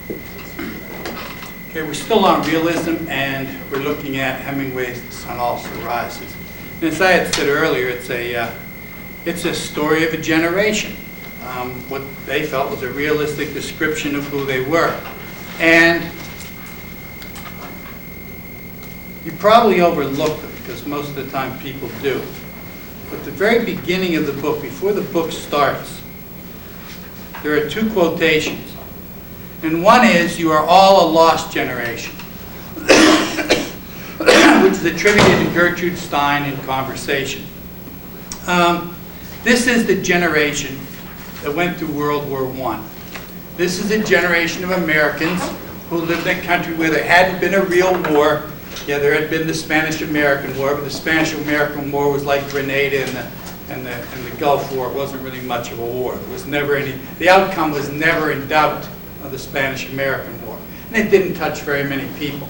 Okay, we're still on realism, and we're looking at Hemingway's The Sun Also Rises. And as I had said earlier, it's a story of a generation. What they felt was a realistic description of who they were. And you probably overlooked them, because most of the time people do. But the very beginning of the book, before the book starts, there are two quotations. And one is, "You are all a lost generation," which is attributed to Gertrude Stein in Conversation. This is the generation that went through World War I. This is a generation of Americans who lived in a country where there hadn't been a real war. Yeah, there had been the Spanish-American War, but the Spanish-American War was like Grenada and the Gulf War. It wasn't really much of a war. There was never any. The outcome was never in doubt of the Spanish-American War, and it didn't touch very many people.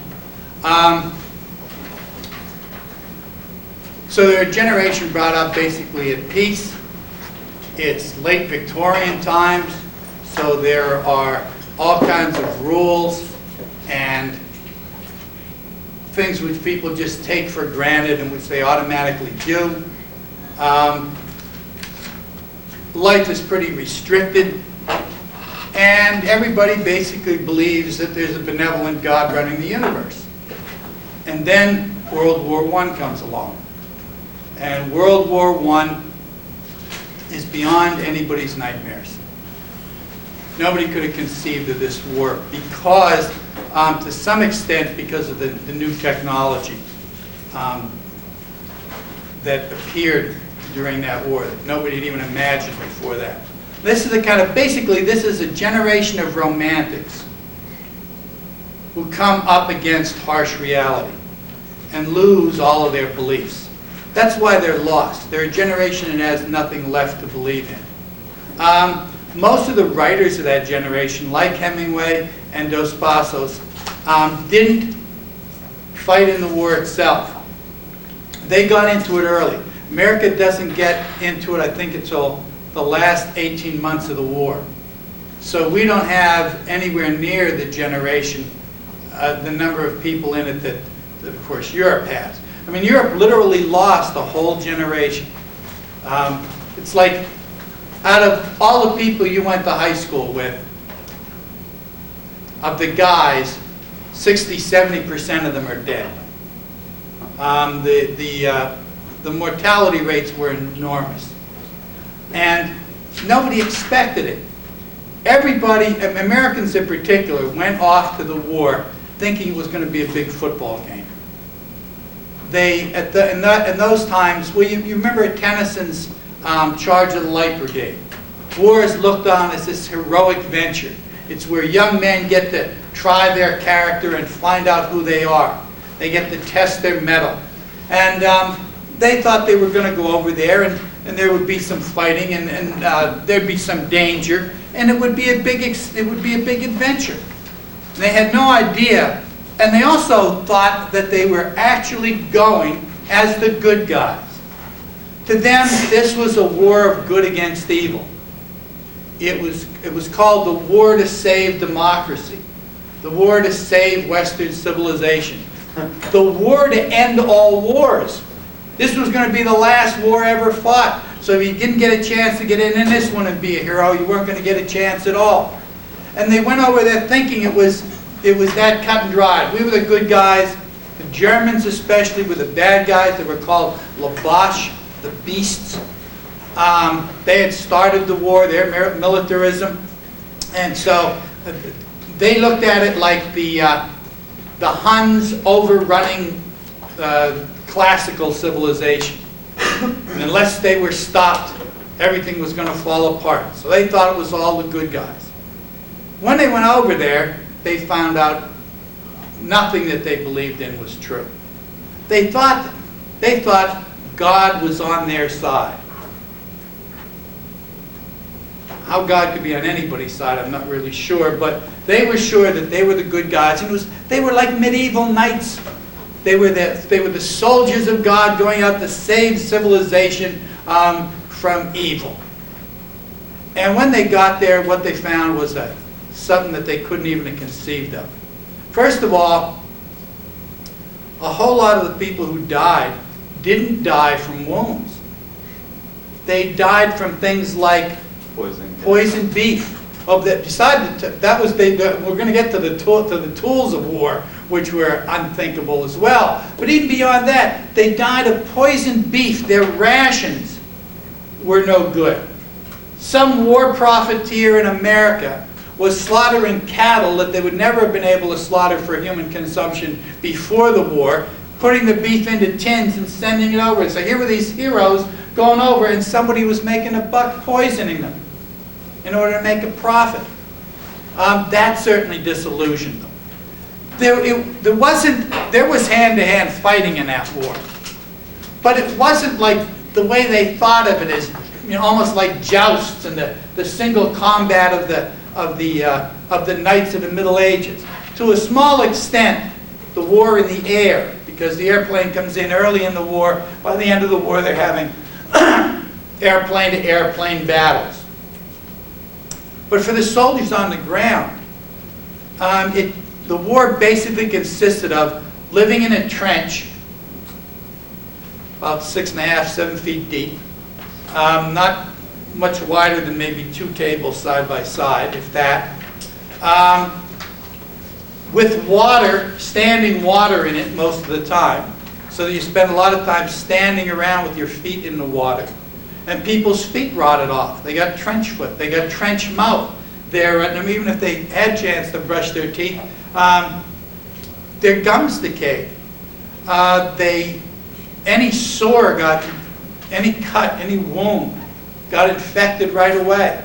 So they're a generation brought up basically at peace. It's late Victorian times, so there are all kinds of rules and things which people just take for granted and which they automatically do. Life is pretty restricted, and everybody basically believes that there's a benevolent God running the universe. And then World War I comes along. And World War I is beyond anybody's nightmares. Nobody could have conceived of this war because, to some extent, because of the new technology that appeared during that war that nobody had even imagined before that. This is a kind of, basically, this is a generation of romantics who come up against harsh reality and lose all of their beliefs. That's why they're lost. They're a generation that has nothing left to believe in. Most of the writers of that generation, like Hemingway and Dos Passos, didn't fight in the war itself. They got into it early. America doesn't get into it, I think, until the last 18 months of the war. So we don't have anywhere near the generation, the number of people in it that of course, Europe has. I mean, Europe literally lost a whole generation. It's like, out of all the people you went to high school with, of the guys, 60–70% of them are dead. The mortality rates were enormous. And nobody expected it. Everybody, Americans in particular, went off to the war thinking it was going to be a big football game. In those times, well, you remember Tennyson's Charge of the Light Brigade. War is looked on as this heroic venture. It's where young men get to try their character and find out who they are. They get to test their mettle. And they thought they were going to go over there and there would be some fighting and there'd be some danger, and it would be a big adventure. They had no idea. And they also thought that they were actually going as the good guys. To them, this was a war of good against evil. It was called the war to save democracy, the war to save Western civilization, the war to end all wars. This was going to be the last war ever fought. So if you didn't get a chance to get in this one and be a hero, you weren't going to get a chance at all. And they went over there thinking it was that cut and dried. We were the good guys. The Germans especially were the bad guys. They were called Laboche, the beasts. They had started the war, their militarism. And so they looked at it like the Huns overrunning classical civilization. And unless they were stopped, everything was going to fall apart. So they thought it was all the good guys. When they went over there, they found out nothing that they believed in was true. They thought God was on their side. How God could be on anybody's side, I'm not really sure, but they were sure that they were the good guys. And they were like medieval knights. They were the soldiers of God going out to save civilization from evil. And when they got there, what they found was a something that they couldn't even have conceived of. First of all, a whole lot of the people who died didn't die from wounds. They died from things like poisoned beef. We're going to get to the tools of war, which were unthinkable as well. But even beyond that, they died of poisoned beef. Their rations were no good. Some war profiteer in America was slaughtering cattle that they would never have been able to slaughter for human consumption before the war, putting the beef into tins and sending it over. So here were these heroes going over, and somebody was making a buck poisoning them in order to make a profit. That certainly disillusioned them. There was hand-to-hand fighting in that war, but it wasn't like the way they thought of it as, almost like jousts and the single combat of the knights of the Middle Ages. To a small extent, the war in the air, because the airplane comes in early in the war. By the end of the war, they're having airplane-to-airplane battles. But for the soldiers on the ground, the war basically consisted of living in a trench about 6.5, 7 feet deep, not much wider than maybe 2 tables side by side, if that, with water, standing water in it most of the time, so that you spend a lot of time standing around with your feet in the water. And people's feet rotted off. They got trench foot. They got trench mouth. Even if they had a chance to brush their teeth, their gums decayed. Any sore any cut, any wound got infected right away.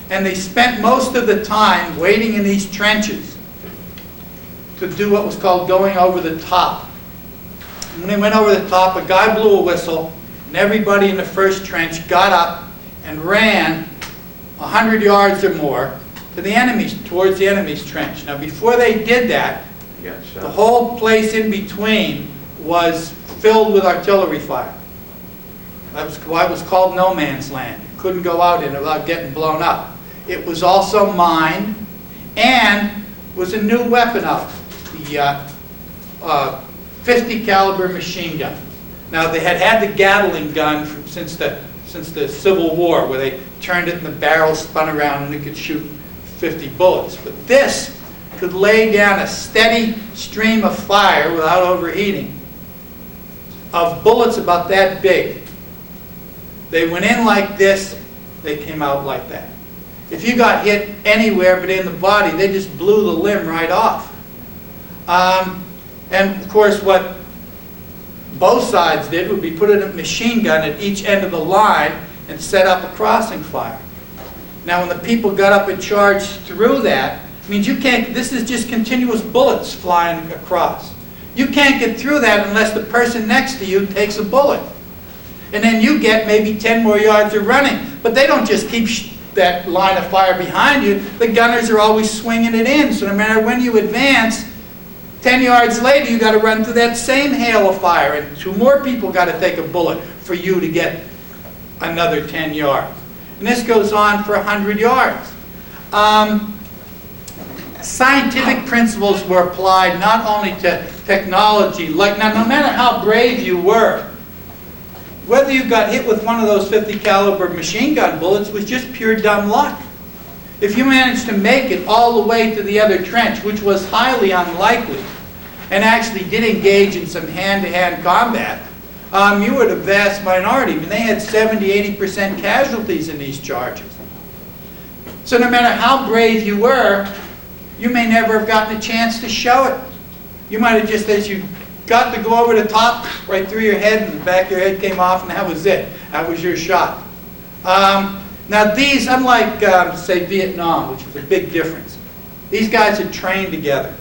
And they spent most of the time waiting in these trenches to do what was called going over the top. When they went over the top, a guy blew a whistle, and everybody in the first trench got up and ran 100 yards or more towards the enemy's trench. Now, before they did that, the whole place in between was filled with artillery fire. That was why it was called no man's land. You couldn't go out in it without getting blown up. It was also mined and was a new weapon out, the 50 caliber machine gun. Now, they had the Gatling gun since the Civil War, where they turned it and the barrel spun around and it could shoot 50 bullets. But this could lay down a steady stream of fire without overheating, of bullets about that big. They went in like this, they came out like that. If you got hit anywhere but in the body, they just blew the limb right off. And of course, what both sides did would be put a machine gun at each end of the line and set up a crossing fire. Now, when the people got up and charged through that, it means you can't, this is just continuous bullets flying across. You can't get through that unless the person next to you takes a bullet. And then you get maybe 10 more yards of running. But they don't just keep that line of fire behind you. The gunners are always swinging it in. So no matter when you advance, 10 yards later, you got to run through that same hail of fire. And 2 more people got to take a bullet for you to get another 10 yards. And this goes on for 100 yards. Scientific principles were applied not only to technology, now no matter how brave you were, whether you got hit with one of those 50 caliber machine gun bullets was just pure dumb luck. If you managed to make it all the way to the other trench, which was highly unlikely, and actually did engage in some hand-to-hand combat, you were the vast minority. I mean, they had 70–80% casualties in these charges. So no matter how brave you were, you may never have gotten a chance to show it. You might have just, as you got to go over the top, right through your head, and the back of your head came off, and that was it. That was your shot. Now these, unlike, say, Vietnam, which was a big difference, these guys had trained together.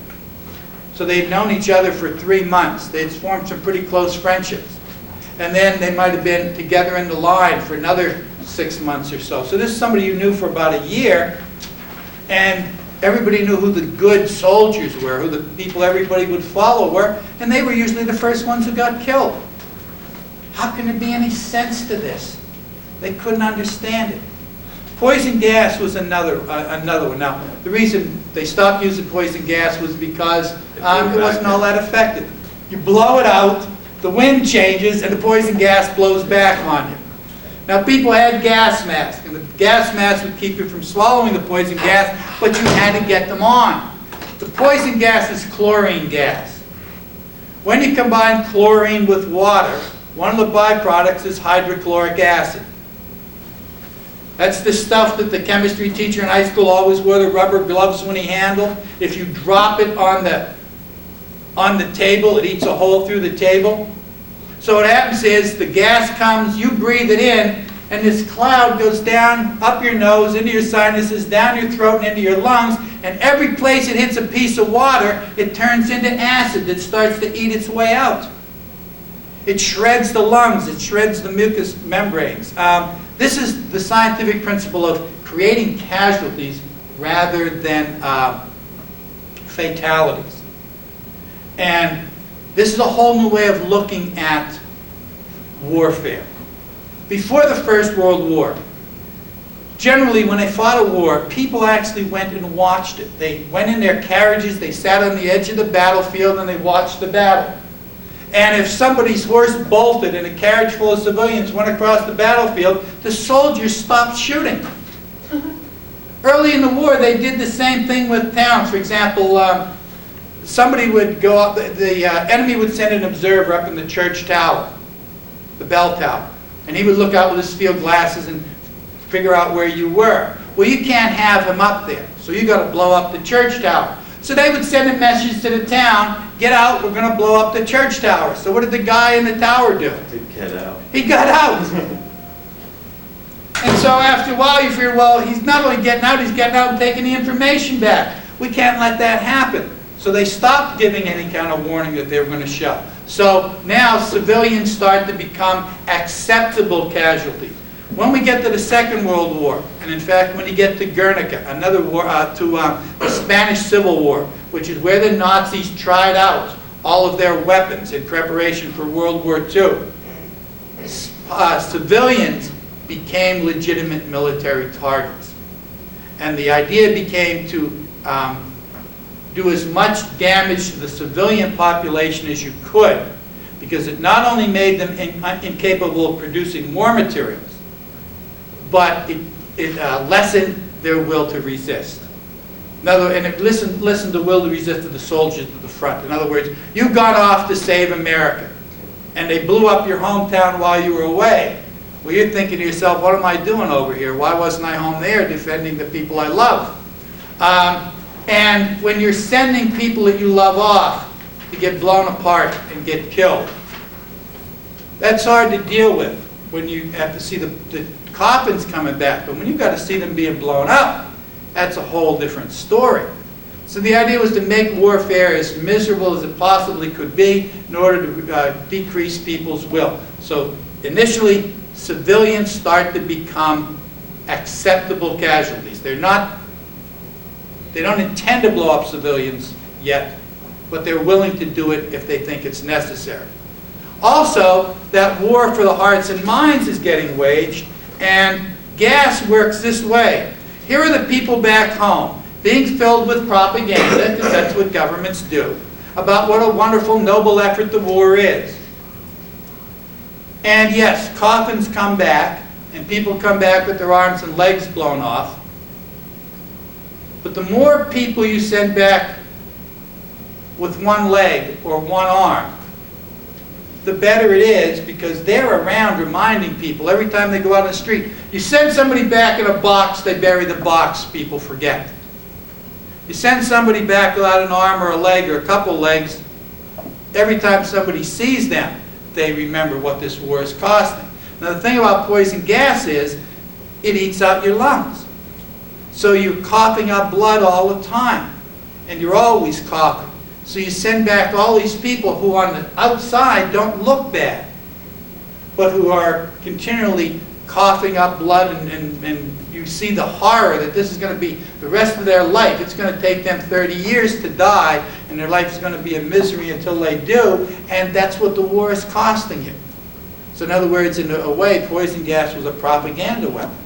So they'd known each other for 3 months. They'd formed some pretty close friendships. And then they might have been together in the line for another 6 months or so. So this is somebody you knew for about a year, and everybody knew who the good soldiers were, who the people everybody would follow were, and they were usually the first ones who got killed. How can there be any sense to this? They couldn't understand it. Poison gas was another one. Now, the reason they stopped using poison gas was because it wasn't all that effective. You blow it out, the wind changes, and the poison gas blows back on you. Now, people had gas masks, and the gas mask would keep you from swallowing the poison gas, but you had to get them on. The poison gas is chlorine gas. When you combine chlorine with water, one of the byproducts is hydrochloric acid. That's the stuff that the chemistry teacher in high school always wore the rubber gloves when he handled. If you drop it on the table, it eats a hole through the table. So what happens is the gas comes, you breathe it in, and this cloud goes down, up your nose, into your sinuses, down your throat, and into your lungs, and every place it hits a piece of water, it turns into acid that starts to eat its way out. It shreds the lungs, it shreds the mucous membranes. This is the scientific principle of creating casualties rather than fatalities. And this is a whole new way of looking at warfare. Before the First World War, generally when they fought a war, people actually went and watched it. They went in their carriages, they sat on the edge of the battlefield, and they watched the battle. And if somebody's horse bolted and a carriage full of civilians went across the battlefield, the soldiers stopped shooting. Early in the war, they did the same thing with towns. For example, somebody would go up, the enemy would send an observer up in the church tower, the bell tower, and he would look out with his field glasses and figure out where you were. Well, you can't have him up there, so you got to blow up the church tower. So they would send a message to the town, get out, we're going to blow up the church tower. So what did the guy in the tower do? To get out. He got out. And so after a while you figure, well, he's not only getting out, he's getting out and taking the information back. We can't let that happen. So they stopped giving any kind of warning that they were going to show. So now civilians start to become acceptable casualties. When we get to the Second World War, and in fact when you get to Guernica, another war, the Spanish Civil War, which is where the Nazis tried out all of their weapons in preparation for World War II, civilians became legitimate military targets. And the idea became to do as much damage to the civilian population as you could, because it not only made them incapable of producing war materials, but it lessened their will to resist. It lessened the will to resist of the soldiers at the front. In other words, you got off to save America, and they blew up your hometown while you were away. Well, you're thinking to yourself, what am I doing over here? Why wasn't I home there defending the people I love? And when you're sending people that you love off to get blown apart and get killed, that's hard to deal with when you have to see the coffins coming back. But when you've got to see them being blown up, that's a whole different story. So the idea was to make warfare as miserable as it possibly could be in order to decrease people's will. So initially, civilians start to become acceptable casualties. They don't intend to blow up civilians yet, but they're willing to do it if they think it's necessary. Also, that war for the hearts and minds is getting waged, and gas works this way. Here are the people back home being filled with propaganda, because that's what governments do, about what a wonderful, noble effort the war is. And yes, coffins come back, and people come back with their arms and legs blown off. But the more people you send back with one leg or one arm, the better it is, because they're around reminding people every time they go out on the street. You send somebody back in a box, they bury the box, people forget. You send somebody back without an arm or a leg or a couple legs, every time somebody sees them, they remember what this war is costing. Now the thing about poison gas is, it eats out your lungs. So you're coughing up blood all the time, and you're always coughing. So you send back all these people who on the outside don't look bad, but who are continually coughing up blood, and you see the horror that this is going to be the rest of their life. It's going to take them 30 years to die, and their life is going to be a misery until they do, and that's what the war is costing you. So in other words, in a way, poison gas was a propaganda weapon.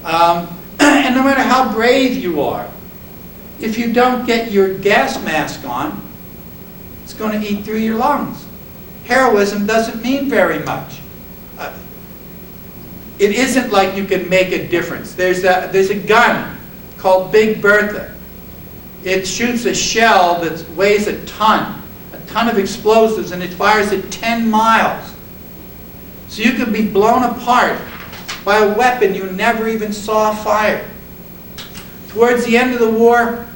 And no matter how brave you are, if you don't get your gas mask on, it's going to eat through your lungs. Heroism doesn't mean very much. It isn't like you can make a difference. There's a gun called Big Bertha. It shoots a shell that weighs a ton of explosives, and it fires at 10 miles. So you could be blown apart by a weapon you never even saw fire. Towards the end of the war,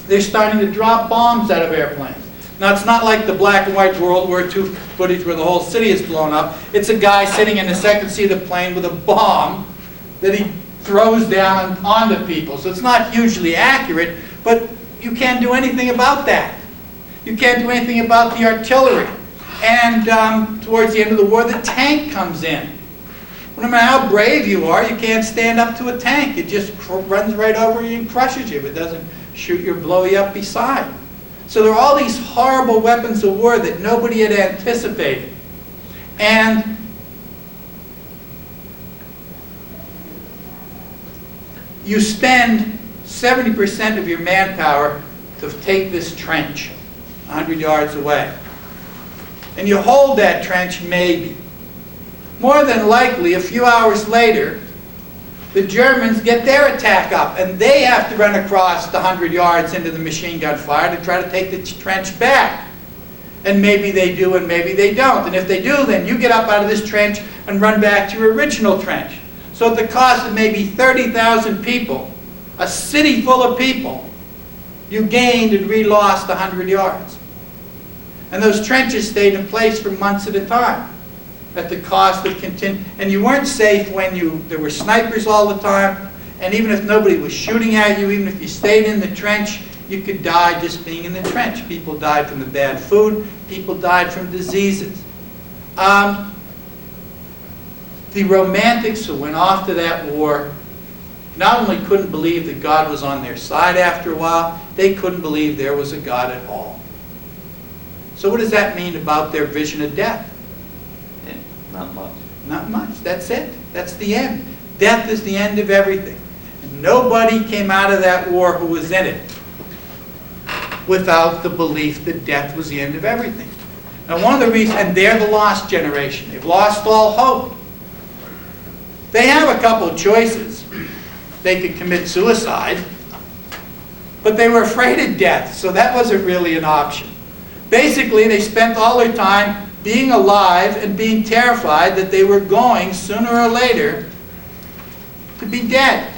they're starting to drop bombs out of airplanes. Now, it's not like the black and white World War II footage where the whole city is blown up. It's a guy sitting in the second seat of the plane with a bomb that he throws down onto people. So it's not hugely accurate, but you can't do anything about that. You can't do anything about the artillery. And towards the end of the war, the tank comes in. No matter how brave you are, you can't stand up to a tank. It just runs right over you and crushes you. If it doesn't shoot you or blow you up beside. So there are all these horrible weapons of war that nobody had anticipated. And you spend 70% of your manpower to take this trench 100 yards away. And you hold that trench maybe. More than likely, a few hours later, the Germans get their attack up, and they have to run across the 100 yards into the machine gun fire to try to take the trench back. And maybe they do, and maybe they don't. And if they do, then you get up out of this trench and run back to your original trench. So at the cost of maybe 30,000 people, a city full of people, you gained and re-lost 100 yards. And those trenches stayed in place for months at a time, at the cost of and you weren't safe when there were snipers all the time, and even if nobody was shooting at you, even if you stayed in the trench, you could die just being in the trench. People died from the bad food, people died from diseases. The romantics who went off to that war not only couldn't believe that God was on their side after a while, they couldn't believe there was a God at all. So what does that mean about their vision of death? Not much. Not much. That's it. That's the end. Death is the end of everything. And nobody came out of that war who was in it without the belief that death was the end of everything. Now, one of the reasons, and they're the lost generation. They've lost all hope. They have a couple of choices. They could commit suicide, but they were afraid of death, so that wasn't really an option. Basically, they spent all their time being alive and being terrified that they were going, sooner or later, to be dead.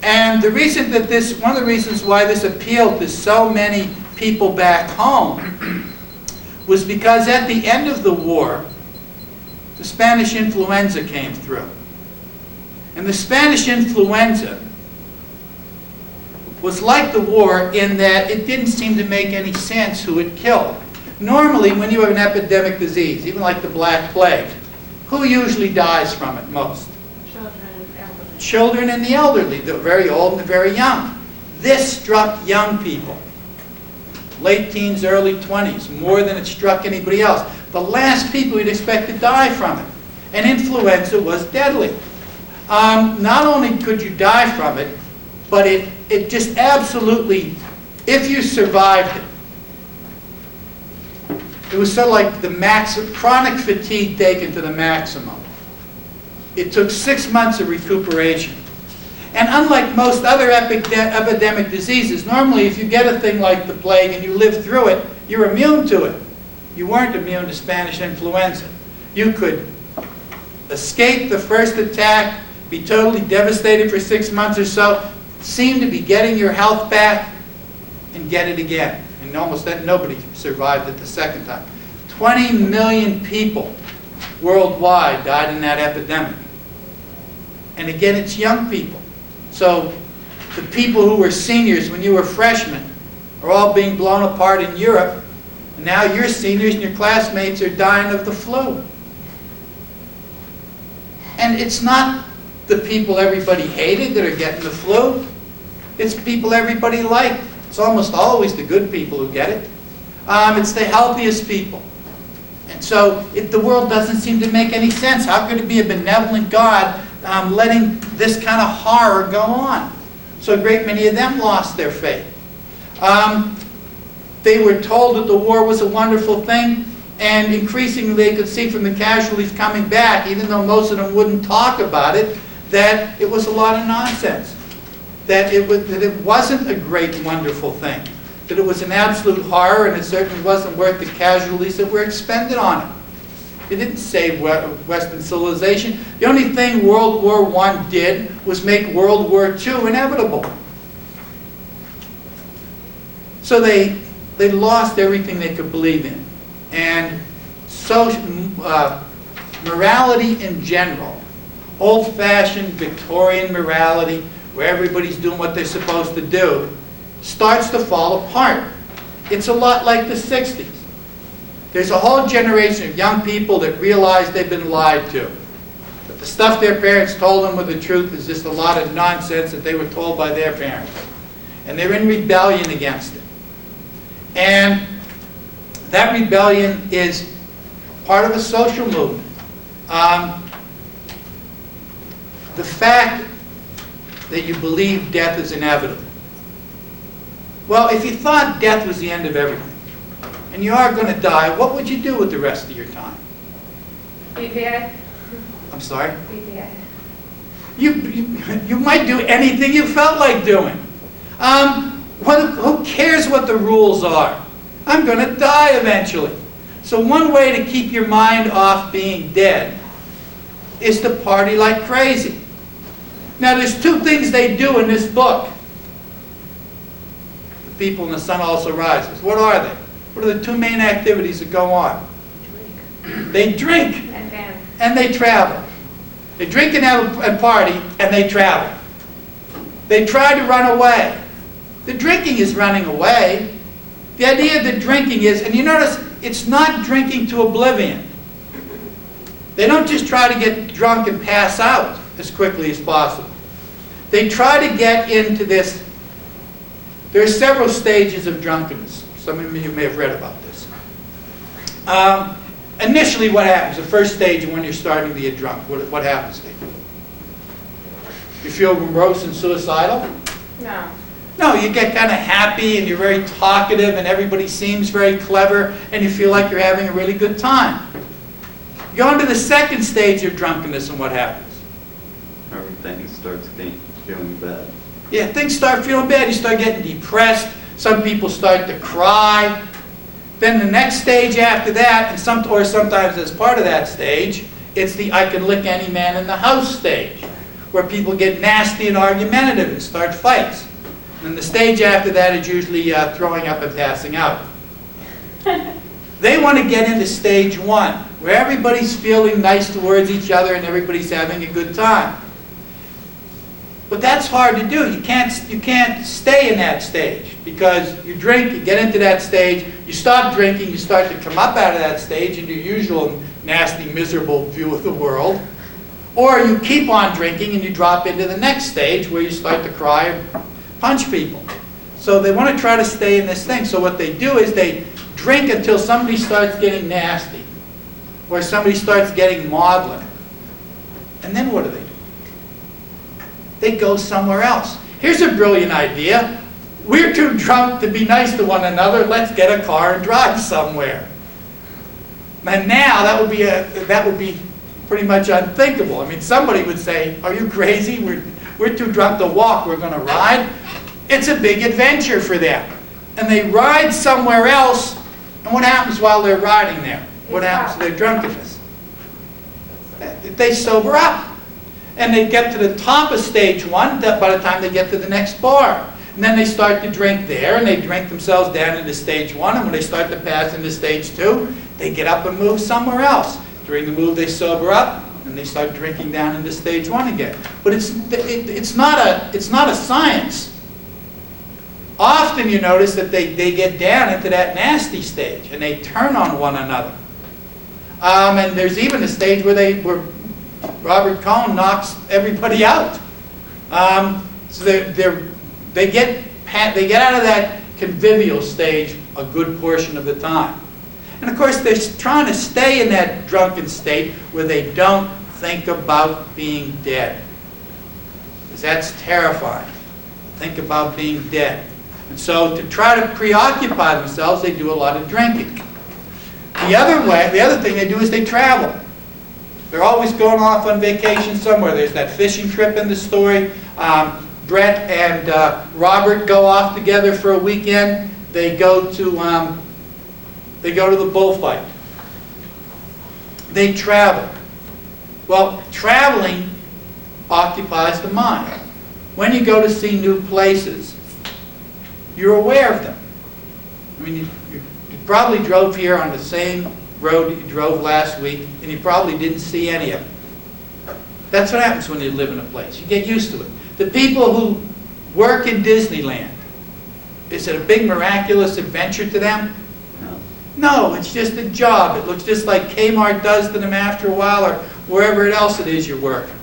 And the reason that one of the reasons why this appealed to so many people back home was because at the end of the war, the Spanish influenza came through. And the Spanish influenza was like the war in that it didn't seem to make any sense who it killed. Normally, when you have an epidemic disease, even like the Black Plague, who usually dies from it most? Children and the elderly, the very old and the very young. This struck young people, late teens, early 20s, more than it struck anybody else. The last people you'd expect to die from it. And influenza was deadly. Not only could you die from it, but it just absolutely, if you survived it, it was sort of like the chronic fatigue taken to the maximum. It took 6 months of recuperation. And unlike most other epidemic diseases, normally if you get a thing like the plague and you live through it, you're immune to it. You weren't immune to Spanish influenza. You could escape the first attack, be totally devastated for 6 months or so, seem to be getting your health back, and get it again. And almost nobody survived it the second time. 20 million people worldwide died in that epidemic. And again, it's young people. So the people who were seniors when you were freshmen are all being blown apart in Europe. And now you're seniors and your classmates are dying of the flu. And it's not the people everybody hated that are getting the flu. It's people everybody liked. It's almost always the good people who get it. It's the healthiest people. And so the world doesn't seem to make any sense. How could it be a benevolent God letting this kind of horror go on. So a great many of them lost their faith. They were told that the war was a wonderful thing, and increasingly they could see from the casualties coming back, even though most of them wouldn't talk about it, that it was a lot of nonsense. That it wasn't a great, wonderful thing. That it was an absolute horror, and it certainly wasn't worth the casualties that were expended on it. It didn't save Western civilization. The only thing World War I did was make World War II inevitable. So they lost everything they could believe in. And so, morality in general, old-fashioned Victorian morality, where everybody's doing what they're supposed to do, starts to fall apart. It's a lot like the 60s. There's a whole generation of young people that realize they've been lied to. That the stuff their parents told them with the truth is just a lot of nonsense that they were told by their parents. And they're in rebellion against it. And that rebellion is part of a social movement. The fact that you believe death is inevitable. Well, if you thought death was the end of everything, and you are going to die, what would you do with the rest of your time? Be dead. I'm sorry? Be dead. You might do anything you felt like doing. Who cares what the rules are? I'm going to die eventually. So one way to keep your mind off being dead is to party like crazy. Now there's two things they do in this book. The People in the Sun Also Rises. What are they? What are the two main activities that go on? Drink. They drink. And dance. And they travel. They drink and party, and they travel. They try to run away. The drinking is running away. The idea of the drinking is, and you notice, it's not drinking to oblivion. They don't just try to get drunk and pass out as quickly as possible. They try to get into this. There are several stages of drunkenness. Some of you may have read about this. Initially, what happens? The first stage when you're starting to get drunk, what happens to you? You feel morose and suicidal? No. No, you get kind of happy and you're very talkative and everybody seems very clever and you feel like you're having a really good time. You go on to the second stage of drunkenness and what happens? Everything starts feeling bad. Yeah, things start feeling bad. You start getting depressed. Some people start to cry. Then the next stage after that, and sometimes as part of that stage, it's the I can lick any man in the house stage, where people get nasty and argumentative and start fights. And the stage after that is usually throwing up and passing out. They want to get into stage one, where everybody's feeling nice towards each other and everybody's having a good time. But that's hard to do. You can't stay in that stage, because you drink, you get into that stage, you stop drinking, you start to come up out of that stage into your usual nasty, miserable view of the world. Or you keep on drinking and you drop into the next stage where you start to cry and punch people. So they want to try to stay in this thing. So what they do is they drink until somebody starts getting nasty, or somebody starts getting maudlin. And then what do? They go somewhere else. Here's a brilliant idea. We're too drunk to be nice to one another. Let's get a car and drive somewhere. And now that would be pretty much unthinkable. I mean, somebody would say, "Are you crazy? We're too drunk to walk. We're going to ride." It's a big adventure for them. And they ride somewhere else. And what happens while they're riding there? What happens to their drunkenness? They sober up. And they get to the top of stage one by the time they get to the next bar. And then they start to drink there, and they drink themselves down into stage one. And when they start to pass into stage two, they get up and move somewhere else. During the move, they sober up, and they start drinking down into stage one again. But it's not a science. Often you notice that they get down into that nasty stage, and they turn on one another. And there's even a stage where Robert Cohn knocks everybody out. So they get out of that convivial stage a good portion of the time. And of course, they're trying to stay in that drunken state where they don't think about being dead. Because that's terrifying. Think about being dead. And so to try to preoccupy themselves, they do a lot of drinking. The other thing they do is they travel. They're always going off on vacation somewhere. There's that fishing trip in the story. Brett and Robert go off together for a weekend. They go to the bullfight. They travel. Well, traveling occupies the mind. When you go to see new places, you're aware of them. I mean, you probably drove here on the same road that you drove last week, and you probably didn't see any of them. That's what happens when you live in a place. You get used to it. The people who work in Disneyland, is it a big miraculous adventure to them? No, it's just a job. It looks just like Kmart does to them after a while, or wherever else it is you're working.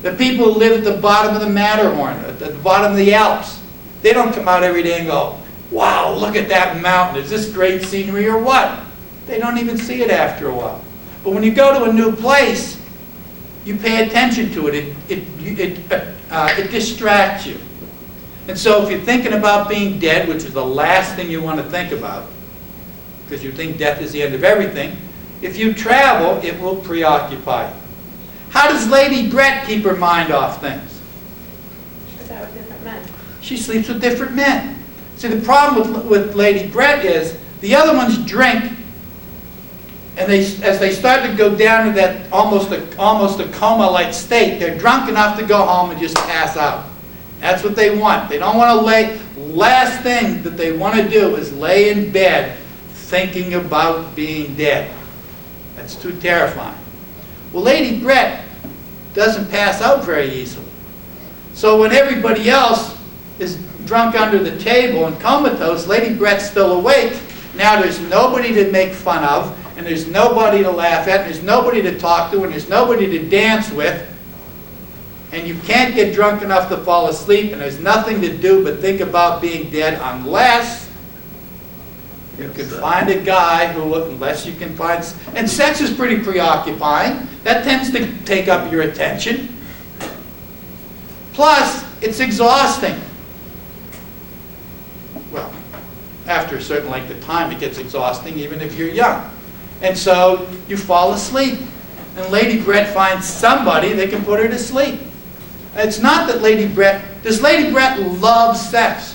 The people who live at the bottom of the Matterhorn, at the bottom of the Alps, they don't come out every day and go, wow, look at that mountain. Is this great scenery or what? They don't even see it after a while. But when you go to a new place, you pay attention to it. It distracts you. And so if you're thinking about being dead, which is the last thing you want to think about, because you think death is the end of everything, if you travel, it will preoccupy you. How does Lady Brett keep her mind off things? She goes out with different men. She sleeps with different men. See, the problem with Lady Brett is the other ones drink, and as they start to go down to that almost a coma-like state, they're drunk enough to go home and just pass out. That's what they want. They don't want to last thing that they want to do is lay in bed thinking about being dead. That's too terrifying. Well, Lady Brett doesn't pass out very easily. So when everybody else is drunk under the table and comatose, Lady Brett's still awake. Now there's nobody to make fun of, and there's nobody to laugh at, and there's nobody to talk to, and there's nobody to dance with. And you can't get drunk enough to fall asleep, and there's nothing to do but think about being dead unless you can find a guy unless you can find... And sex is pretty preoccupying. That tends to take up your attention. Plus, it's exhausting. Well, after a certain length of time, it gets exhausting even if you're young. And so you fall asleep. And Lady Brett finds somebody that can put her to sleep. It's not that Lady Brett... Does Lady Brett love sex?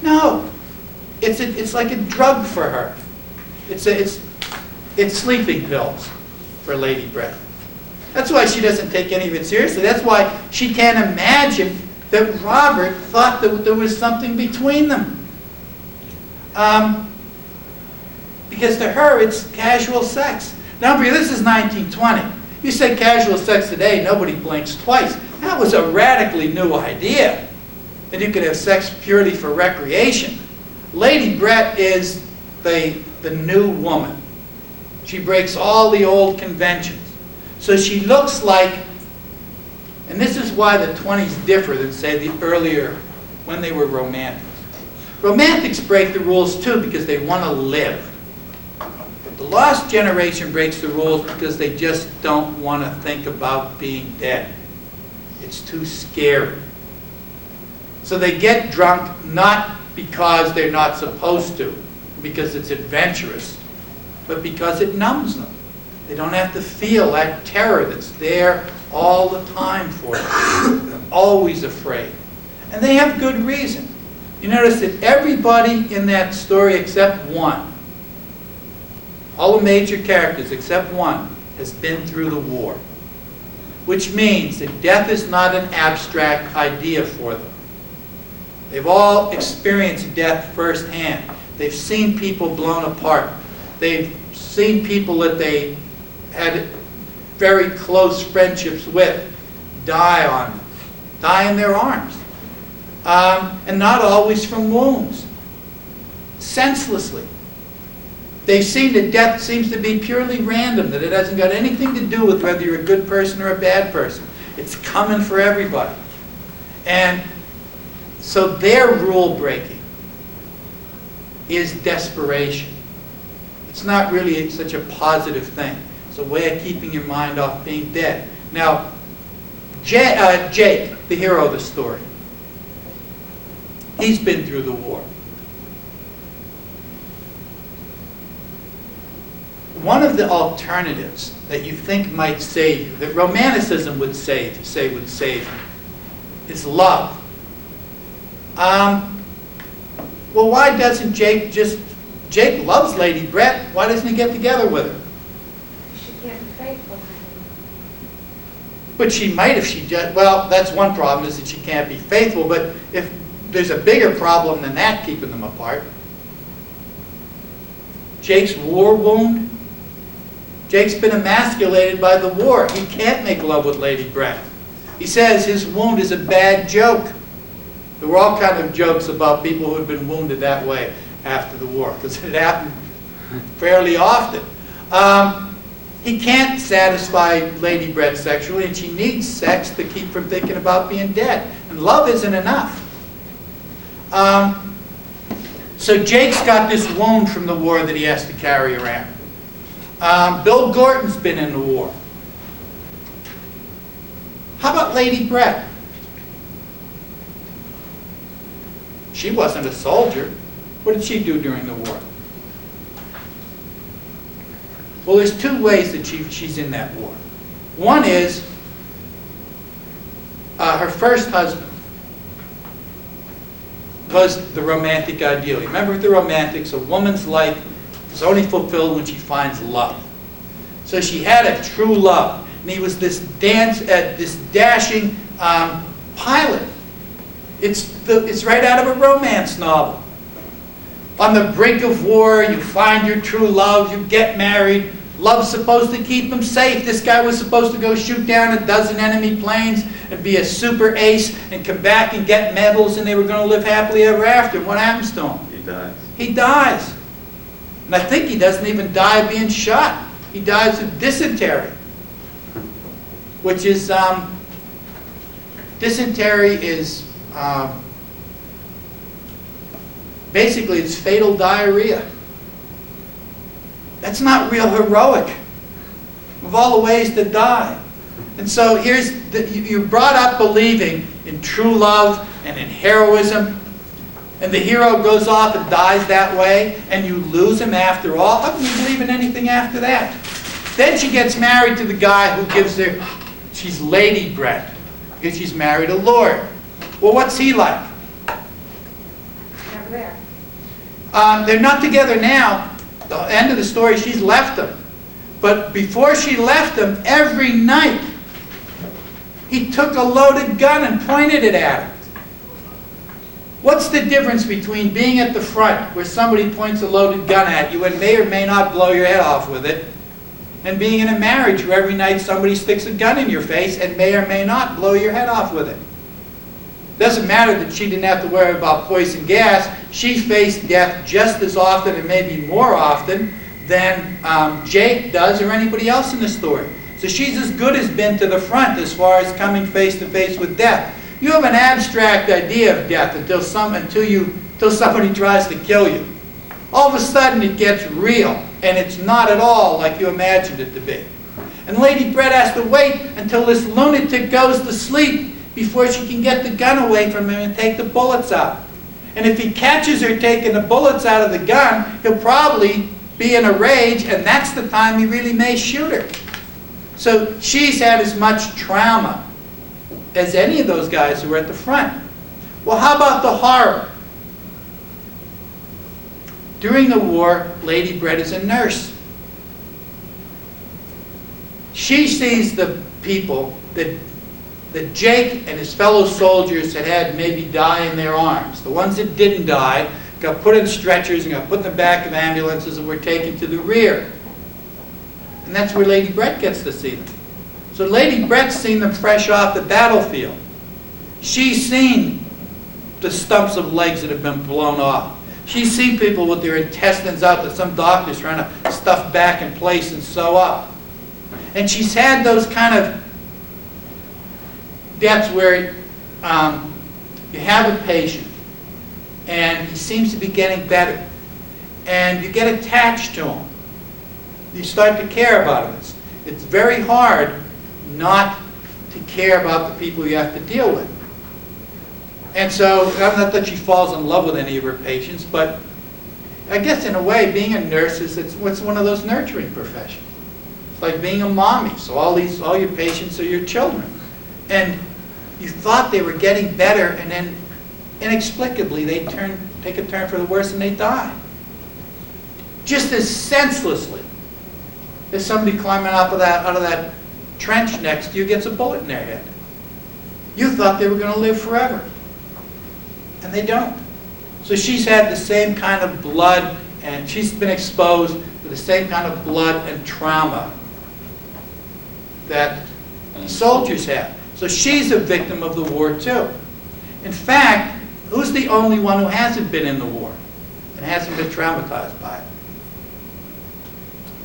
No. It's like a drug for her. It's sleeping pills for Lady Brett. That's why she doesn't take any of it seriously. That's why she can't imagine that Robert thought that there was something between them. Because to her, it's casual sex. Now, this is 1920. You say casual sex today, nobody blinks twice. That was a radically new idea, that you could have sex purely for recreation. Lady Brett is the new woman. She breaks all the old conventions. So she looks like, and this is why the 20s differ than, say, the earlier, when they were romantics. Romantics break the rules too because they want to live. The lost generation breaks the rules because they just don't want to think about being dead. It's too scary. So they get drunk not because they're not supposed to, because it's adventurous, but because it numbs them. They don't have to feel that terror that's there all the time for them. They're always afraid. And they have good reason. You notice that everybody in that story except one, all the major characters except one, has been through the war. Which means that death is not an abstract idea for them. They've all experienced death firsthand. They've seen people blown apart. They've seen people that they had very close friendships with die in their arms. And not always from wounds. Senselessly. They've seen that death seems to be purely random, that it hasn't got anything to do with whether you're a good person or a bad person. It's coming for everybody. And so their rule breaking is desperation. It's not really such a positive thing. It's a way of keeping your mind off being dead. Now, Jake, the hero of the story, he's been through the war. One of the alternatives that you think might save you, that romanticism would say would save you, is love. Well, why doesn't Jake loves Lady Brett, why doesn't he get together with her? She can't be faithful. But she might if she just, well, that's one problem, is that she can't be faithful, but if there's a bigger problem than that keeping them apart. Jake's war wound. Jake's been emasculated by the war. He can't make love with Lady Brett. He says his wound is a bad joke. There were all kinds of jokes about people who had been wounded that way after the war, because it happened fairly often. He can't satisfy Lady Brett sexually, and she needs sex to keep from thinking about being dead. And love isn't enough. So Jake's got this wound from the war that he has to carry around. Bill Gorton's been in the war. How about Lady Brett? She wasn't a soldier. What did she do during the war? Well, there's two ways that she's in that war. One is her first husband was the romantic ideal. Remember with the romantics, a woman's life is only fulfilled when she finds love. So she had a true love, and he was this dashing pilot. It's right out of a romance novel. On the brink of war, you find your true love, you get married. Love's supposed to keep him safe. This guy was supposed to go shoot down a dozen enemy planes and be a super ace and come back and get medals, and they were going to live happily ever after. What happens to him? He dies. He dies. And I think he doesn't even die being shot. He dies of dysentery. Which is, dysentery is, basically it's fatal diarrhea. That's not real heroic. Of all the ways to die. And so you're brought up believing in true love and in heroism, and the hero goes off and dies that way, and you lose him after all. How can you believe in anything after that? Then she gets married to the guy who gives her, she's Lady Brett, because she's married a lord. Well, what's he like? Never there. They're not together now. The end of the story, she's left him. But before she left him, every night, he took a loaded gun and pointed it at her. What's the difference between being at the front, where somebody points a loaded gun at you and may or may not blow your head off with it, and being in a marriage where every night somebody sticks a gun in your face and may or may not blow your head off with it? Doesn't matter that she didn't have to worry about poison gas. She faced death just as often and maybe more often than Jake does or anybody else in the story. So she's as good as been to the front as far as coming face to face with death. You have an abstract idea of death until somebody tries to kill you. All of a sudden it gets real, and it's not at all like you imagined it to be. And Lady Brett has to wait until this lunatic goes to sleep before she can get the gun away from him and take the bullets out. And if he catches her taking the bullets out of the gun, he'll probably be in a rage, and that's the time he really may shoot her. So she's had as much trauma as any of those guys who were at the front. Well, how about the horror? During the war, Lady Brett is a nurse. She sees the people that Jake and his fellow soldiers had maybe die in their arms. The ones that didn't die got put in stretchers and got put in the back of ambulances and were taken to the rear. And that's where Lady Brett gets to see them. So Lady Brett's seen them fresh off the battlefield. She's seen the stumps of legs that have been blown off. She's seen people with their intestines out that some doctor's trying to stuff back in place and sew up. And she's had those kind of deaths where you have a patient and he seems to be getting better, and you get attached to him. You start to care about him. It's very hard not to care about the people you have to deal with. And so, not that she falls in love with any of her patients, but I guess in a way, being a nurse is what's one of those nurturing professions. It's like being a mommy. So all your patients are your children. And you thought they were getting better, and then inexplicably they take a turn for the worse and they die. Just as senselessly as somebody climbing out of that trench next to you gets a bullet in their head. You thought they were going to live forever. And they don't. So she's had the same kind of blood, and she's been exposed to the same kind of blood and trauma that soldiers have. So she's a victim of the war too. In fact, who's the only one who hasn't been in the war and hasn't been traumatized by it?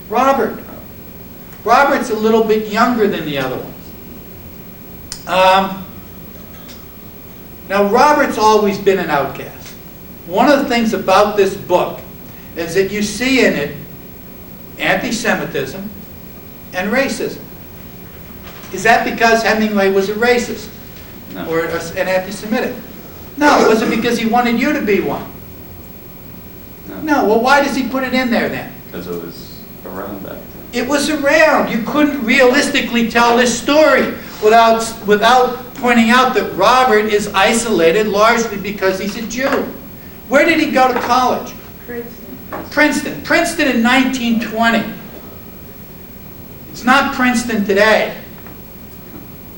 Robert. Robert's a little bit younger than the other ones. Now, Robert's always been an outcast. One of the things about this book is that you see in it anti-Semitism and racism. Is that because Hemingway was a racist? No. Or an anti-Semitic? No. Was it because he wanted you to be one? No. Well, why does he put it in there then? Because it was around back then. It was around. You couldn't realistically tell this story without pointing out that Robert is isolated largely because he's a Jew. Where did he go to college? Princeton. Princeton in 1920. It's not Princeton today.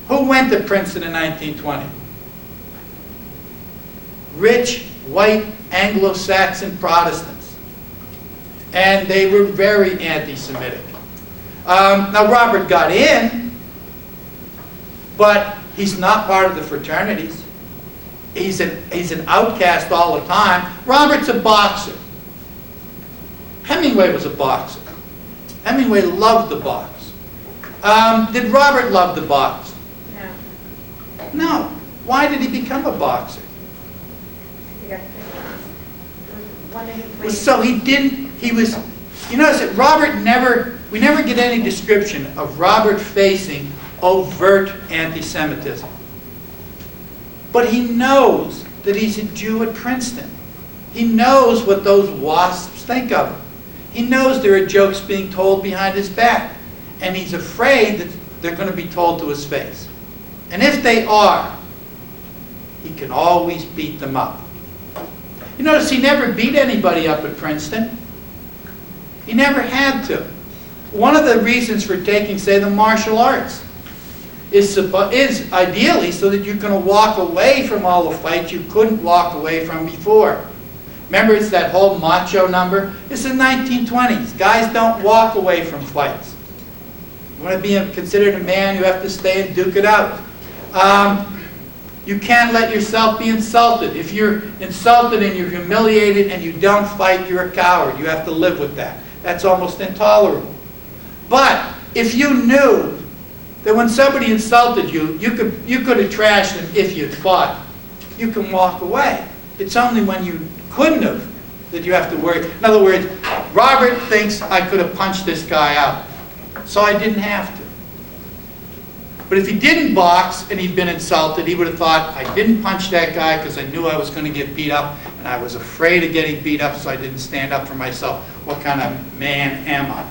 Who went to Princeton in 1920? Rich, white, Anglo-Saxon Protestants. And they were very anti-Semitic. Now, Robert got in, but he's not part of the fraternities. He's an outcast all the time. Robert's a boxer. Hemingway was a boxer. Hemingway loved the box. Did Robert love the box? No. No. Why did he become a boxer? He got picked on. One day he played. So he didn't, he was, you notice that Robert never, we never get any description of Robert facing overt anti-Semitism. But he knows that he's a Jew at Princeton. He knows what those wasps think of him. He knows there are jokes being told behind his back. And he's afraid that they're going to be told to his face. And if they are, he can always beat them up. You notice he never beat anybody up at Princeton. He never had to. One of the reasons for taking, say, the martial arts is ideally so that you're going to walk away from all the fights you couldn't walk away from before. Remember, it's that whole macho number? It's the 1920s. Guys don't walk away from fights. You want to be considered a man, you have to stay and duke it out. You can't let yourself be insulted. If you're insulted and you're humiliated and you don't fight, you're a coward. You have to live with that. That's almost intolerable. But if you knew that when somebody insulted you, you could have trashed them if you'd fought, you can walk away. It's only when you couldn't have that you have to worry. In other words, Robert thinks I could have punched this guy out, so I didn't have to. But if he didn't box and he'd been insulted, he would have thought, I didn't punch that guy because I knew I was going to get beat up, and I was afraid of getting beat up, so I didn't stand up for myself. What kind of man am I?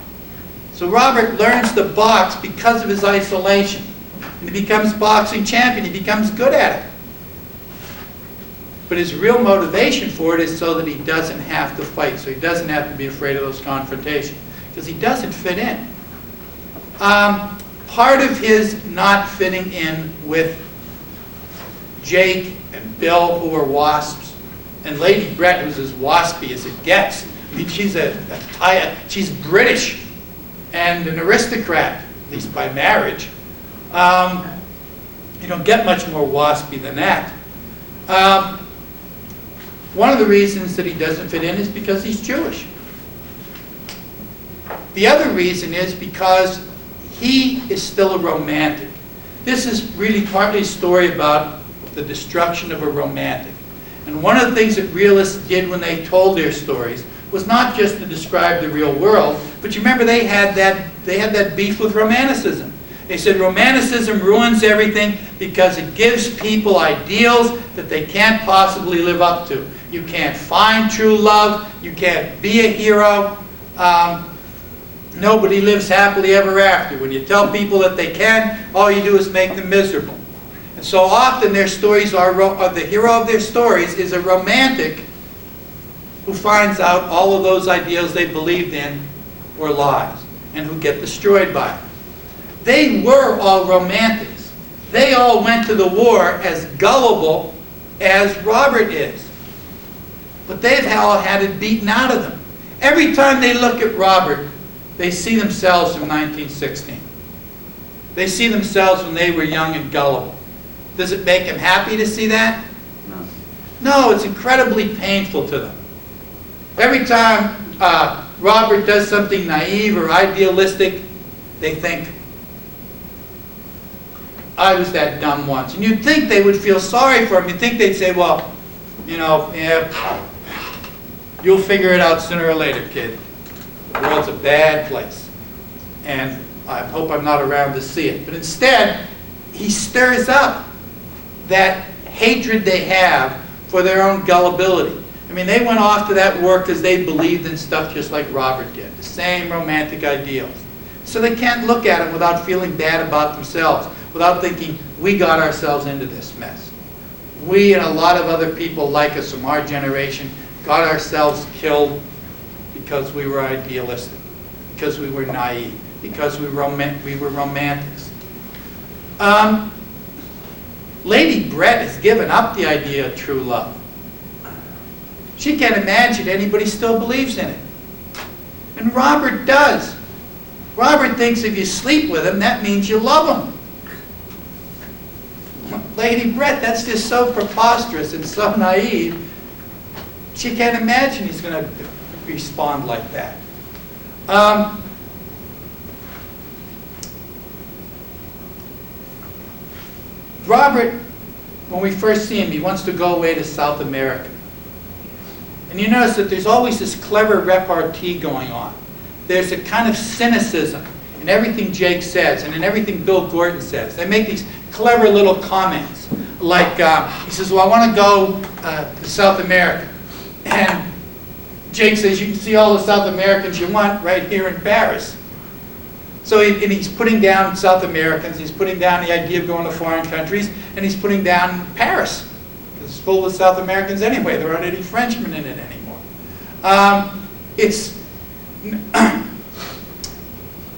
So Robert learns to box because of his isolation. And he becomes boxing champion. He becomes good at it. But his real motivation for it is so that he doesn't have to fight, so he doesn't have to be afraid of those confrontations, because he doesn't fit in. Part of his not fitting in with Jake and Bill, who are wasps, and Lady Brett, who's as waspy as it gets. I mean, she's British and an aristocrat, at least by marriage. You don't get much more waspy than that. One of the reasons that he doesn't fit in is because he's Jewish. The other reason is because he is still a romantic. This is really partly a story about the destruction of a romantic. And one of the things that realists did when they told their stories was not just to describe the real world, But you remember they had that beef with Romanticism. They said Romanticism ruins everything because it gives people ideals that they can't possibly live up to. You can't find true love. You can't be a hero. Nobody lives happily ever after. When you tell people that they can, all you do is make them miserable. And so often their stories are the hero of their stories is a romantic who finds out all of those ideals they believed in were lies and who get destroyed by it. They were all romantics. They all went to the war as gullible as Robert is. But they've all had it beaten out of them. Every time they look at Robert, they see themselves in 1916. They see themselves when they were young and gullible. Does it make them happy to see that? No. No, it's incredibly painful to them. Every time Robert does something naive or idealistic, they think, I was that dumb once. And you'd think they would feel sorry for him. You'd think they'd say, well, you know, yeah, you'll figure it out sooner or later, kid. The world's a bad place. And I hope I'm not around to see it. But instead, he stirs up that hatred they have for their own gullibility. I mean, they went off to that war because they believed in stuff just like Robert did. The same romantic ideals. So they can't look at it without feeling bad about themselves, without thinking, we got ourselves into this mess. We and a lot of other people like us from our generation got ourselves killed because we were idealistic, because we were naive, because we were romantics. Lady Brett has given up the idea of true love. She can't imagine anybody still believes in it. And Robert does. Robert thinks if you sleep with him, that means you love him. Lady Brett, that's just so preposterous and so naive. She can't imagine he's going to respond like that. Robert, when we first see him, he wants to go away to South America. And you notice that there's always this clever repartee going on. There's a kind of cynicism in everything Jake says and in everything Bill Gordon says. They make these clever little comments. Like, he says, well, I want to go to South America. And Jake says, you can see all the South Americans you want right here in Paris. So he's putting down South Americans, he's putting down the idea of going to foreign countries, and he's putting down Paris. It's full of South Americans anyway. There aren't any Frenchmen in it anymore. It's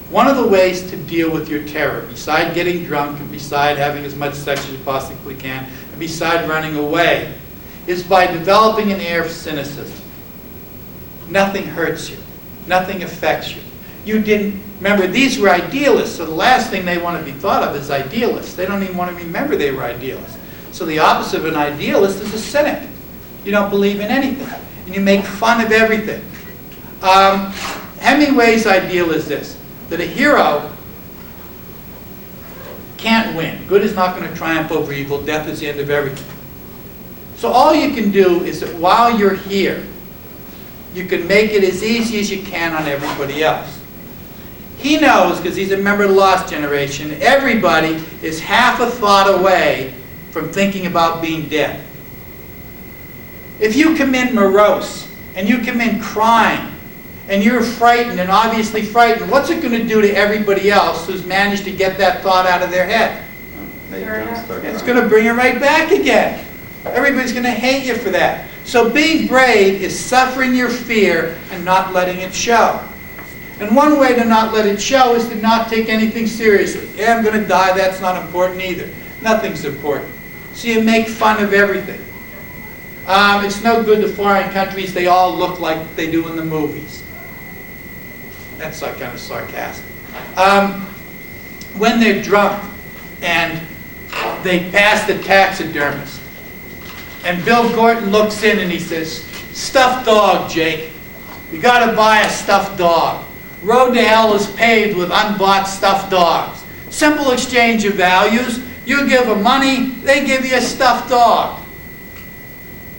one of the ways to deal with your terror, beside getting drunk and beside having as much sex as you possibly can, and beside running away, is by developing an air of cynicism. Nothing hurts you. Nothing affects you. You didn't, remember, these were idealists, so the last thing they want to be thought of is idealists. They don't even want to remember they were idealists. So the opposite of an idealist is a cynic. You don't believe in anything, and you make fun of everything. Hemingway's ideal is this, that a hero can't win. Good is not going to triumph over evil. Death is the end of everything. So all you can do is that while you're here, you can make it as easy as you can on everybody else. He knows, because he's a member of the Lost Generation, everybody is half a thought away from thinking about being dead. If you come in morose, and you come in crying, and you're frightened and obviously frightened, what's it going to do to everybody else who's managed to get that thought out of their head? It's going to bring it right back again. Everybody's going to hate you for that. So being brave is suffering your fear and not letting it show. And one way to not let it show is to not take anything seriously. Yeah, I'm going to die, that's not important either. Nothing's important. So you make fun of everything. It's no good to foreign countries, they all look like they do in the movies. That's kind of sarcastic. When they're drunk and they pass the taxidermist, and Bill Gordon looks in and he says, stuffed dog, Jake. You got to buy a stuffed dog. Road to hell is paved with unbought stuffed dogs. Simple exchange of values. You give them money, they give you a stuffed dog.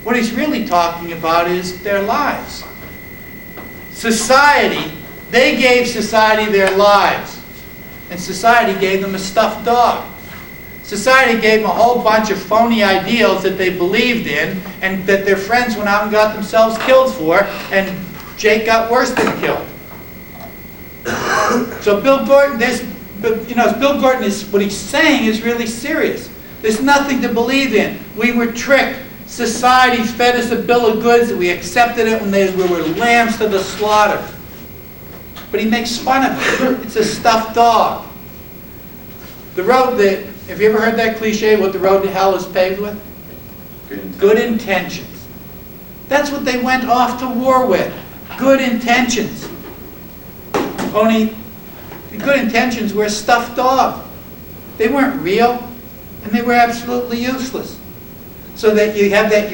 What he's really talking about is their lives. Society They gave society their lives, and society gave them a stuffed dog. Society gave them a whole bunch of phony ideals that they believed in and that their friends went out and got themselves killed for, and Jake got worse than killed. So Bill Gordon, Bill Gordon is, what he's saying is really serious. There's nothing to believe in. We were tricked. Society fed us a bill of goods, and we accepted it when we were lambs to the slaughter. But he makes fun of it. It's a stuffed dog. The road that, have you ever heard that cliche, what the road to hell is paved with? Good intentions. That's what they went off to war with. Good intentions. Only the good intentions were a stuffed dog. They weren't real, and they were absolutely useless. So that you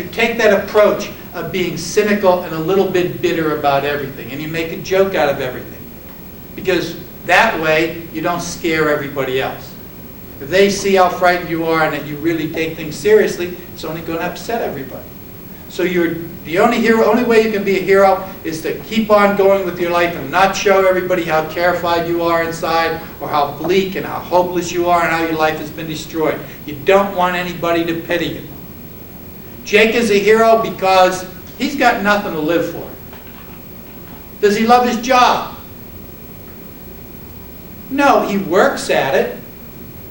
take that approach of being cynical and a little bit bitter about everything, and you make a joke out of everything. Because that way, you don't scare everybody else. If they see how frightened you are and that you really take things seriously, it's only going to upset everybody. So the only way you can be a hero is to keep on going with your life and not show everybody how terrified you are inside, or how bleak and how hopeless you are and how your life has been destroyed. You don't want anybody to pity you. Jake is a hero because he's got nothing to live for. Does he love his job? No, he works at it,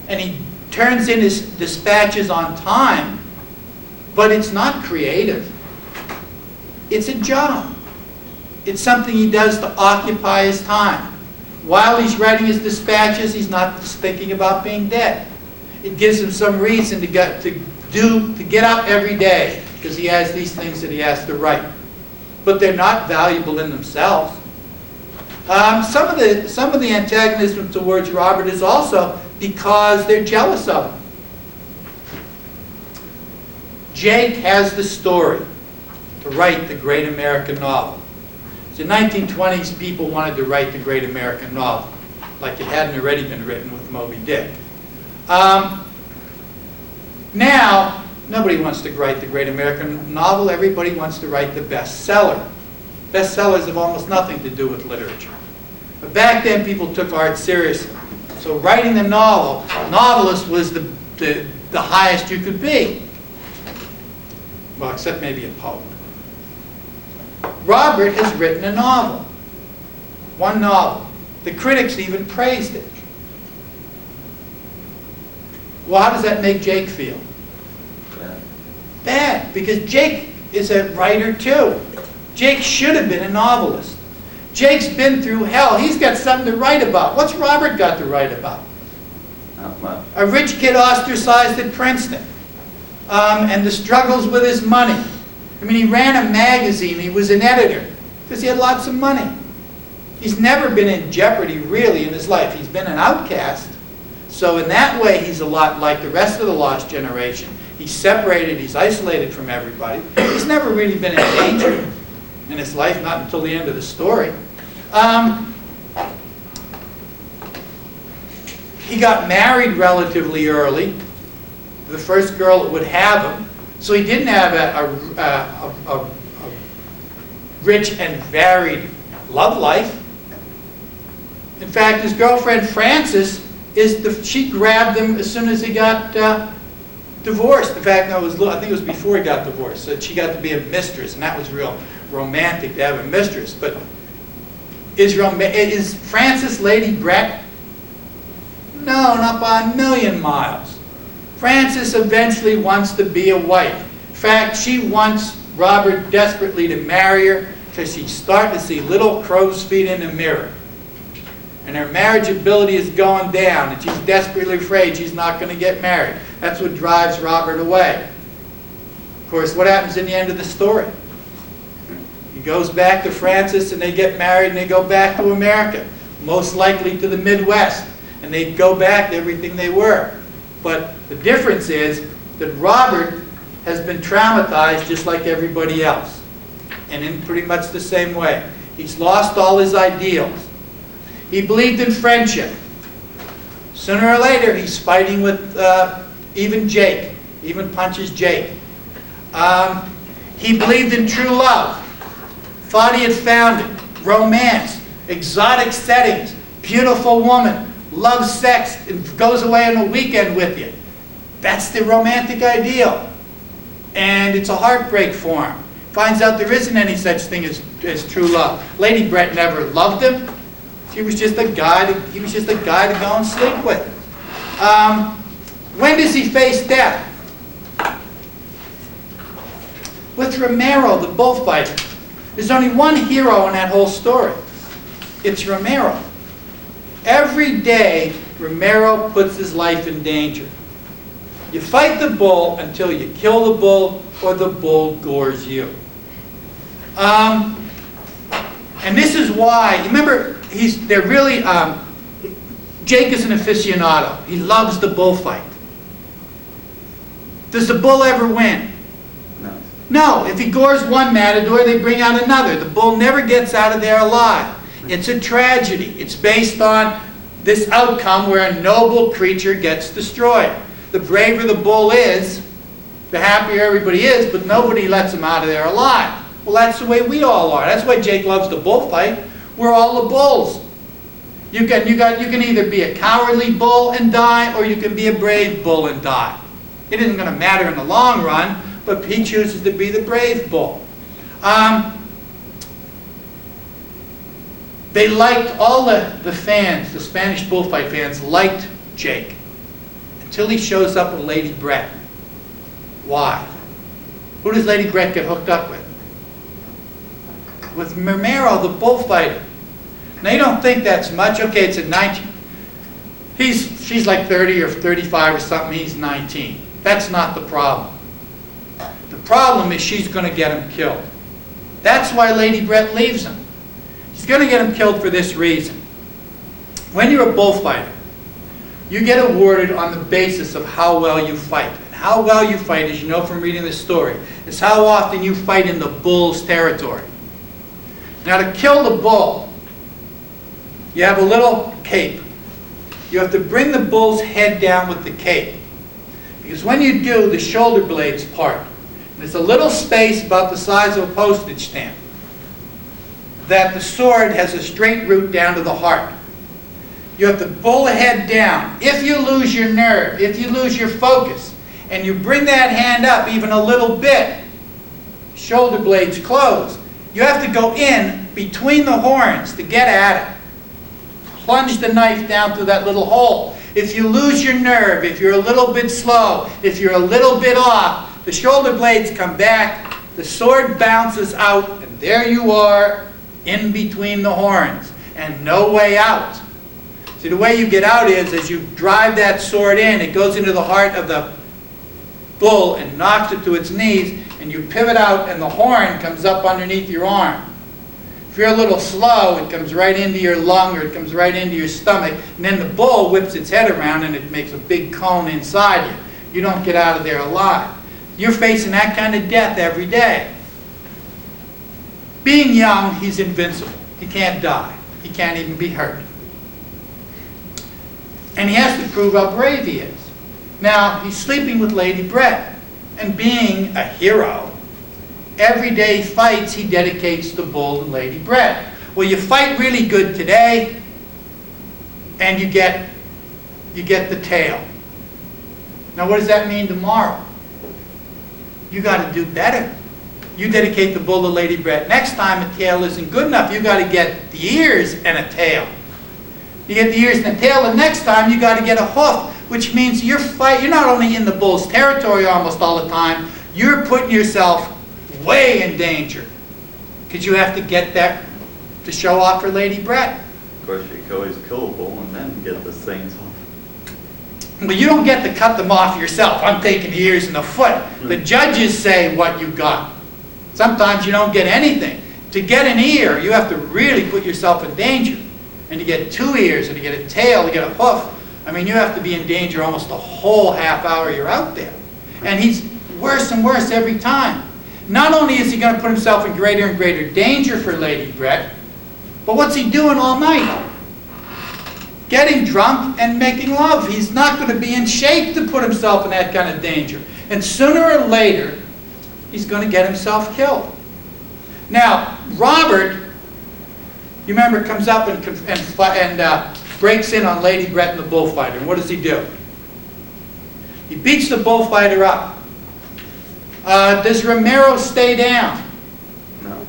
and he turns in his dispatches on time, but it's not creative. It's a job. It's something he does to occupy his time. While he's writing his dispatches, he's not thinking about being dead. It gives him some reason to get up every day, because he has these things that he has to write. But they're not valuable in themselves. Some of the antagonism towards Robert is also because they're jealous of him. Jake has the story to write the great American novel. So in the 1920s, people wanted to write the great American novel, like it hadn't already been written with Moby Dick. Now, nobody wants to write the great American novel. Everybody wants to write the bestseller. Bestsellers have almost nothing to do with literature. But back then, people took art seriously. So writing the novelist was the highest you could be. Well, except maybe a poet. Robert has written a novel. One novel. The critics even praised it. Well, how does that make Jake feel? Bad, because Jake is a writer too. Jake should have been a novelist. Jake's been through hell. He's got something to write about. What's Robert got to write about? Not much. A rich kid ostracized at Princeton, and the struggles with his money. I mean, he ran a magazine. He was an editor because he had lots of money. He's never been in jeopardy, really, in his life. He's been an outcast. So in that way, he's a lot like the rest of the lost generation. He's separated. He's isolated from everybody. He's never really been in danger in his life, not until the end of the story. He got married relatively early, the first girl that would have him. So he didn't have a rich and varied love life. In fact, his girlfriend Frances, she grabbed him as soon as he got divorced. In fact, no, I think it was before he got divorced. So she got to be a mistress, and that was real romantic to have a mistress. But is Frances Lady Brett? No, not by a million miles. Frances eventually wants to be a wife. In fact, she wants Robert desperately to marry her because she's starting to see little crow's feet in the mirror. And her marriage ability is going down, and she's desperately afraid she's not going to get married. That's what drives Robert away. Of course, what happens in the end of the story? He goes back to Frances, and they get married, and they go back to America, most likely to the Midwest. And they go back to everything they were. But the difference is that Robert has been traumatized just like everybody else, and in pretty much the same way. He's lost all his ideals. He believed in friendship. Sooner or later, he's fighting with even Jake, even punches Jake. He believed in true love. Thought he had found it. Romance. exotic settings, beautiful woman, loves sex, and goes away on a weekend with you. That's the romantic ideal. And it's a heartbreak for him. Finds out there isn't any such thing as true love. Lady Brett never loved him. He was just a guy to go and sleep with. When does he face death? With Romero, the bullfighter. There's only one hero in that whole story. It's Romero. Every day, Romero puts his life in danger. You fight the bull until you kill the bull or the bull gores you. And this is why, you remember, they're really, Jake is an aficionado. He loves the bullfight. Does the bull ever win? No. No. If he gores one matador, they bring out another. The bull never gets out of there alive. It's a tragedy. It's based on this outcome where a noble creature gets destroyed. The braver the bull is, the happier everybody is, but nobody lets him out of there alive. Well, that's the way we all are. That's why Jake loves the bullfight. We're all the bulls. You can either be a cowardly bull and die, or you can be a brave bull and die. It isn't going to matter in the long run, but he chooses to be the brave bull. They liked, all the fans, the Spanish bullfight fans, liked Jake. Until he shows up with Lady Brett. Why? Who does Lady Brett get hooked up with? With Romero, the bullfighter. Now you don't think that's much. Okay, it's at 19. She's like 30 or 35 or something. He's 19. That's not the problem. The problem is she's going to get him killed. That's why Lady Brett leaves him. She's going to get him killed for this reason. When you're a bullfighter, you get awarded on the basis of how well you fight. And how well you fight, as you know from reading this story, is how often you fight in the bull's territory. Now, to kill the bull, you have a little cape. You have to bring the bull's head down with the cape. Because when you do, the shoulder blades part. And there's a little space about the size of a postage stamp that the sword has a straight route down to the heart. You have to pull the head down. If you lose your nerve, if you lose your focus, and you bring that hand up even a little bit, shoulder blades close. You have to go in between the horns to get at it. Plunge the knife down through that little hole. If you lose your nerve, if you're a little bit slow, if you're a little bit off, the shoulder blades come back, the sword bounces out, and there you are in between the horns, and no way out. See, the way you get out is, as you drive that sword in, it goes into the heart of the bull and knocks it to its knees, and you pivot out and the horn comes up underneath your arm. If you're a little slow, it comes right into your lung, or it comes right into your stomach, and then the bull whips its head around and it makes a big cone inside you. You don't get out of there alive. You're facing that kind of death every day. Being young, he's invincible. He can't die. He can't even be hurt. And he has to prove how brave he is. Now, he's sleeping with Lady Brett. And being a hero, every day he fights, he dedicates the bull to Lady Brett. Well, you fight really good today, and you get the tail. Now, what does that mean tomorrow? You got to do better. You dedicate the bull to Lady Brett. Next time a tail isn't good enough. You got to get the ears and a tail. You get the ears and a tail, and next time you got to get a hoof, which means you're not only in the bull's territory almost all the time, you're putting yourself way in danger. Because you have to get that to show off for Lady Brett. Of course, you could always kill a bull and then get the things off. Well, you don't get to cut them off yourself. I'm taking the ears and the foot. The judges say what you got. Sometimes you don't get anything. To get an ear, you have to really put yourself in danger. And to get 2 ears, and to get a tail, to get a hoof, I mean, you have to be in danger almost the whole half hour you're out there. And he's worse and worse every time. Not only is he going to put himself in greater and greater danger for Lady Brett, but what's he doing all night? Getting drunk and making love. He's not going to be in shape to put himself in that kind of danger. And sooner or later, he's going to get himself killed. Now, Robert You remember, comes up and breaks in on Lady Brett and the bullfighter. And what does he do? He beats the bullfighter up. Does Romero stay down? No.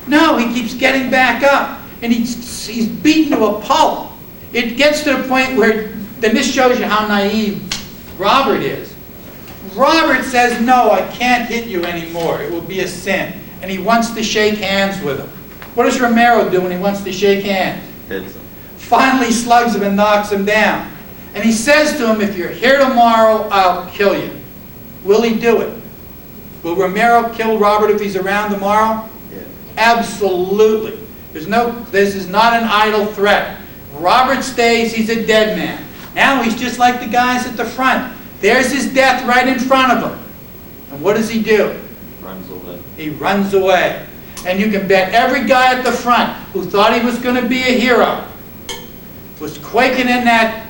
No, he keeps getting back up. And he's beaten to a pulp. It gets to the point where, then this shows you how naive Robert is. Robert says, no, I can't hit you anymore. It will be a sin. And he wants to shake hands with him. What does Romero do when he wants to shake hands? Hits him. Finally slugs him and knocks him down. And he says to him, if you're here tomorrow, I'll kill you. Will he do it? Will Romero kill Robert if he's around tomorrow? Yeah. Absolutely. This is not an idle threat. Robert stays, he's a dead man. Now he's just like the guys at the front. There's his death right in front of him. And what does he do? Runs away. He runs away. And you can bet every guy at the front who thought he was going to be a hero was quaking in that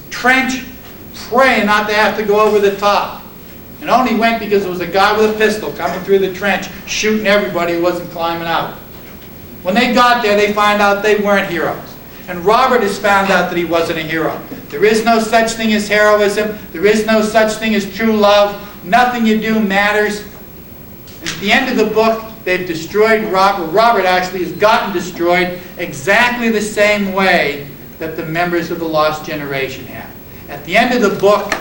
trench, praying not to have to go over the top. And only went because there was a guy with a pistol coming through the trench, shooting everybody who wasn't climbing out. When they got there, they find out they weren't heroes. And Robert has found out that he wasn't a hero. There is no such thing as heroism. There is no such thing as true love. Nothing you do matters. At the end of the book, they've destroyed Robert. Robert actually has gotten destroyed exactly the same way that the members of the Lost Generation have. At the end of the book,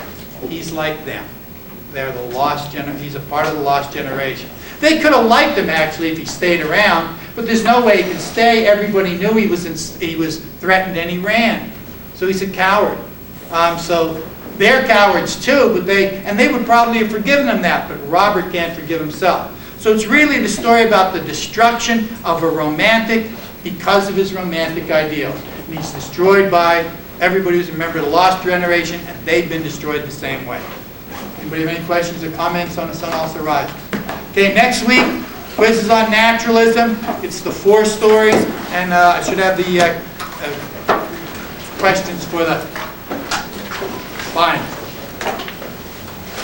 he's like them. They're the lost he's a part of the Lost Generation. They could have liked him, actually, if he stayed around, but there's no way he could stay. Everybody knew he was threatened and he ran. So he's a coward. So they're cowards too, but they would probably have forgiven him that, but Robert can't forgive himself. So it's really the story about the destruction of a romantic because of his romantic ideals. And he's destroyed by everybody who's a member of the Lost Generation, and they've been destroyed the same way. Anybody have any questions or comments on The Sun Also Rises? Okay, next week, quiz is on naturalism. It's the 4 stories, and I should have the questions for the final.